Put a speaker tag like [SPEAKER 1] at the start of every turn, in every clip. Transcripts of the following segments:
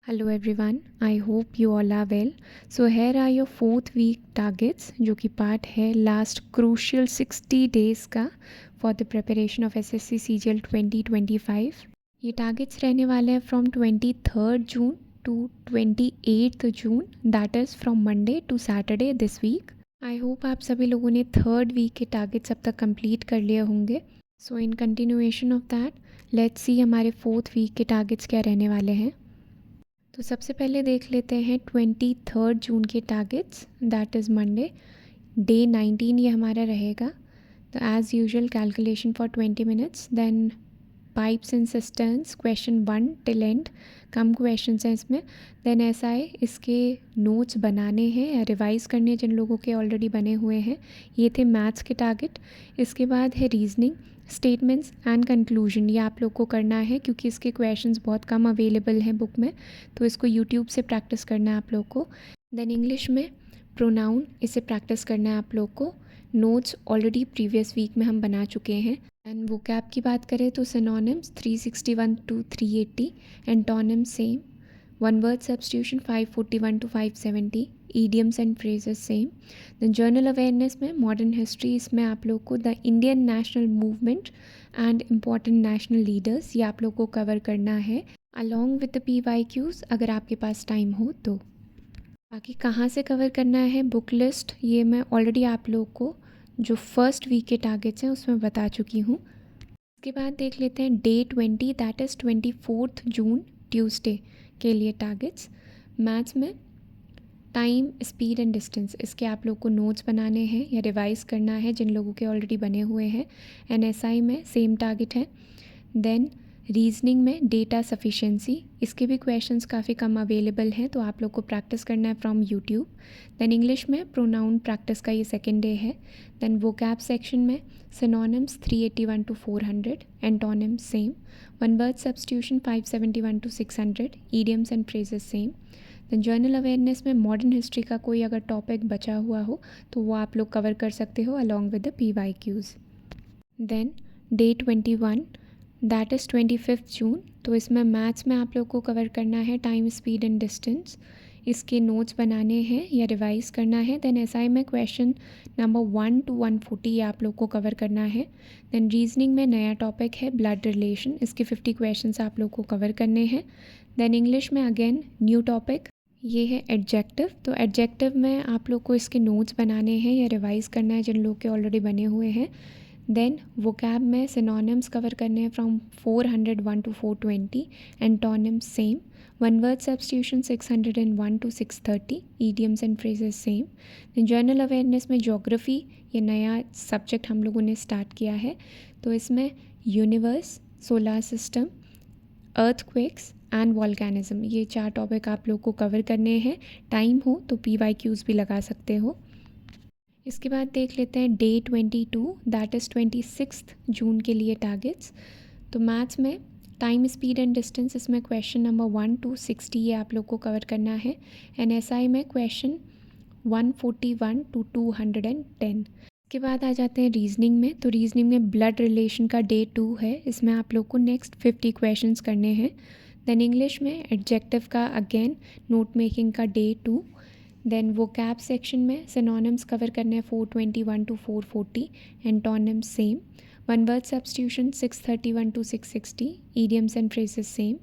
[SPEAKER 1] Hello everyone, I hope you all are well. So here are your 4th week targets जो कि part है last crucial 60 days का for the preparation of SSC CGL 2025। ये targets रहने वाले हैं from 23rd June to 28th June, that is from Monday to Saturday this week. I hope आप सभी लोगों ने 3rd वीक के टारगेट्स अब तक कंप्लीट कर लिए होंगे। So in continuation of that let's see हमारे 4th वीक के टारगेट्स क्या रहने वाले हैं। तो सबसे पहले देख लेते हैं 23rd जून के targets, that is Monday. Day 19 ये हमारा रहेगा। तो as usual calculation for 20 minutes, then pipes and cisterns question 1 till end, कम क्वेश्चंस हैं इसमें। देन एसआई, इसके नोट्स बनाने हैं या रिवाइज़ करने हैं जिन लोगों के ऑलरेडी बने हुए हैं। ये थे मैथ्स के टारगेट। इसके बाद है रीजनिंग, स्टेटमेंट्स एंड कंक्लूजन। ये आप लोग को करना है क्योंकि इसके क्वेश्चंस बहुत कम अवेलेबल हैं बुक में, तो इसको यूट्यूब से प्रैक्टिस करना है आप लोग को। देन इंग्लिश में प्रोनाउन, इसे प्रैक्टिस करना है आप लोग को। नोट्स ऑलरेडी प्रीवियस वीक में हम बना चुके हैं। एंड वोकैब की बात करें तो synonyms 361 to 380, antonyms same, one word substitution 541 to 570, idioms and phrases same. Then general awareness में मॉडर्न हिस्ट्री, इसमें आप लोग को the Indian national movement and important national leaders, ये आप लोग को कवर करना है अलॉन्ग विद द PYQs अगर आपके पास टाइम हो तो। बाकी कहाँ से कवर करना है बुक लिस्ट, ये मैं ऑलरेडी आप लोग को जो फर्स्ट वीक के टारगेट्स हैं उसमें बता चुकी हूँ। इसके बाद देख लेते हैं day 20, that is 24th June Tuesday के लिए टारगेट्स। मैथ्स में टाइम, स्पीड एंड डिस्टेंस, इसके आप लोग को नोट्स बनाने हैं या रिवाइज़ करना है जिन लोगों के ऑलरेडी बने हुए हैं। एंड एसआई में सेम टारगेट है। देन रीजनिंग में डेटा सफिशिएंसी, इसके भी क्वेश्चंस काफ़ी कम अवेलेबल हैं तो आप लोग को प्रैक्टिस करना है फ्रॉम यूट्यूब। देन इंग्लिश में प्रोनाउन प्रैक्टिस का ये सेकेंड डे है। देन वोकैब सेक्शन में synonyms 381 to 400, antonyms same, one word substitution 571 to 600, idioms and phrases same. Then general awareness में मॉडर्न हिस्ट्री का कोई अगर टॉपिक बचा हुआ हो तो वो आप लोग कवर कर सकते हो along with the PYQs। Then day 21, that is 25th June, तो इसमें मैथ्स में आप लोग को कवर करना है टाइम, स्पीड एंड डिस्टेंस, इसके नोट्स बनाने हैं या रिवाइज़ करना है। देन एसआई में क्वेश्चन नंबर 1 टू 140 ये आप लोग को कवर करना है। देन रीजनिंग में नया टॉपिक है ब्लड रिलेशन, इसके 50 क्वेश्चंस आप लोग को कवर करने हैं। देन इंग्लिश में अगेन न्यू टॉपिक, ये है एडजेक्टिव, तो एडजेक्टिव में आप लोग को इसके नोट्स बनाने हैं या रिवाइज़ करना है जिन लोग के ऑलरेडी बने हुए हैं। देन वोकैब में सिनोनिम्स कवर करने हैं from 401 to 420, antonyms same, one word substitution 601 to 630, idioms and phrases same. Then general awareness में ज्योग्राफी, ये नया सब्जेक्ट हम लोगों ने स्टार्ट किया है, तो इसमें universe, solar system, earthquakes and volcanism, ये 4 टॉपिक आप लोग को कवर करने हैं। टाइम हो तो PYQs भी लगा सकते हो। इसके बाद देख लेते हैं डे 22, दैट इज़ 26th जून के लिए टारगेट्स। तो मैथ्स में टाइम, स्पीड एंड डिस्टेंस, इसमें क्वेश्चन नंबर 1 टू 60 ये आप लोग को कवर करना है। एंड एसआई में क्वेश्चन 141 टू 210। इसके बाद आ जाते हैं रीजनिंग में, तो रीजनिंग में ब्लड रिलेशन का डे 2 है, इसमें आप लोग को नेक्स्ट 50 क्वेश्चंस करने हैं। देन इंग्लिश में एडजेक्टिव का अगेन नोट मेकिंग का डे 2। देन वोकैब सेक्शन में सिनोनिम्स कवर करने हैं 421 to 440, antonyms same, one word substitution 631 to 660, idioms and phrases same.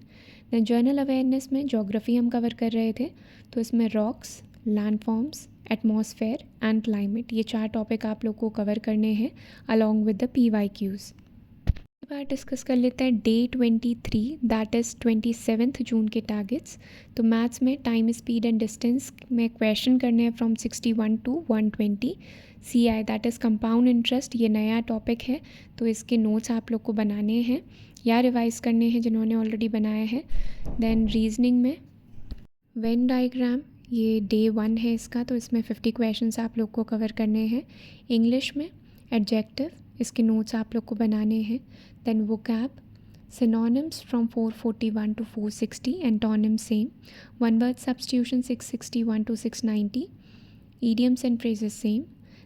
[SPEAKER 1] Then general awareness में ज्योग्राफी हम कवर कर रहे थे, तो इसमें rocks, landforms, atmosphere and climate, ये 4 टॉपिक आप लोग को कवर करने हैं अलॉन्ग विद द PYQs। इसके बाद डिस्कस कर लेते हैं डे 23, दैट इज़ 27th जून के टारगेट्स। तो मैथ्स में टाइम, स्पीड एंड डिस्टेंस में क्वेश्चन करने हैं from 61 to 120। CI that is compound interest, ये नया टॉपिक है तो इसके नोट्स आप लोग को बनाने हैं या रिवाइज़ करने हैं जिन्होंने ऑलरेडी बनाया है। देन रीजनिंग में वेन डायग्राम, ये डे 1 है इसका, तो इसमें 50 क्वेश्चंस आप लोग को कवर करने हैं। इंग्लिश में एडजेक्टिव, इसके नोट्स आप लोग को बनाने हैं। Then vocab, synonyms from 441 to 460, antonyms same, one word substitution 661 to 690, idioms and phrases same.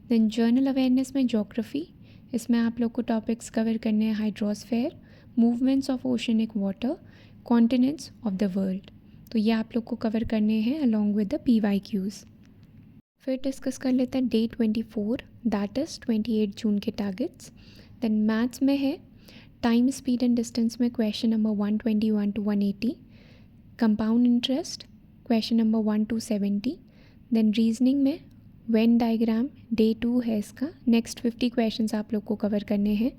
[SPEAKER 1] Then journal awareness में geography, इसमें आप लोग को टॉपिक्स कवर करने हैं hydrosphere, movements of oceanic water, continents of the world. तो ये आप लोग को कवर करने हैं अलॉन्ग विद द PYQs। फिर डिस्कस कर लेते हैं डे 24, दैट इज़ 28 जून के टारगेट्स। देन मैथ्स में है टाइम स्पीड एंड डिस्टेंस में question number 121 to 180, compound interest question number 1 to 70। Then reasoning में वेन डायग्राम डे 2 है इसका, नेक्स्ट 50 क्वेश्चंस आप लोग को कवर करने हैं।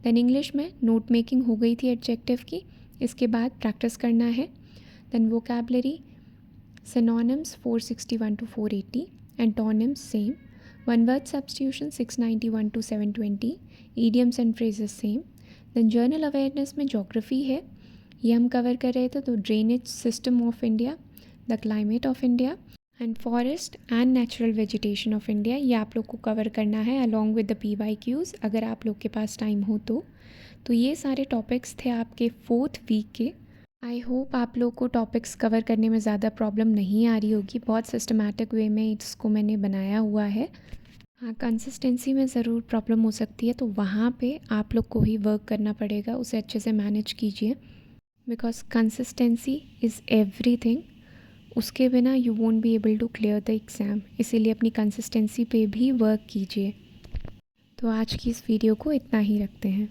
[SPEAKER 1] देन इंग्लिश में नोट मेकिंग हो गई थी एडजेक्टिव की, इसके बाद प्रैक्टिस करना है। Then vocabulary synonyms 461 to 480, antonyms same, one word substitution 691 to 720, idioms and phrases same। Then general awareness में जोग्राफी है, ये हम कवर कर रहे थे, तो drainage system of India, the climate of India and forest and natural vegetation of India, ये आप लोग को कवर करना है अलॉन्ग विद द PYQs अगर आप लोग के पास टाइम हो तो ये सारे टॉपिक्स थे आपके 4th वीक के। आई होप आप लोग को टॉपिक्स कवर करने में ज़्यादा प्रॉब्लम नहीं आ रही होगी, बहुत सिस्टमैटिक वे में इसको मैंने बनाया हुआ है। हाँ, कंसिस्टेंसी में ज़रूर प्रॉब्लम हो सकती है, तो वहाँ पे आप लोग को ही वर्क करना पड़ेगा, उसे अच्छे से मैनेज कीजिए, बिकॉज कंसिस्टेंसी इज़ एवरीथिंग। उसके बिना you won't be able to clear the exam, इसीलिए अपनी कंसिस्टेंसी पे भी वर्क कीजिए। तो आज की इस वीडियो को इतना ही रखते हैं।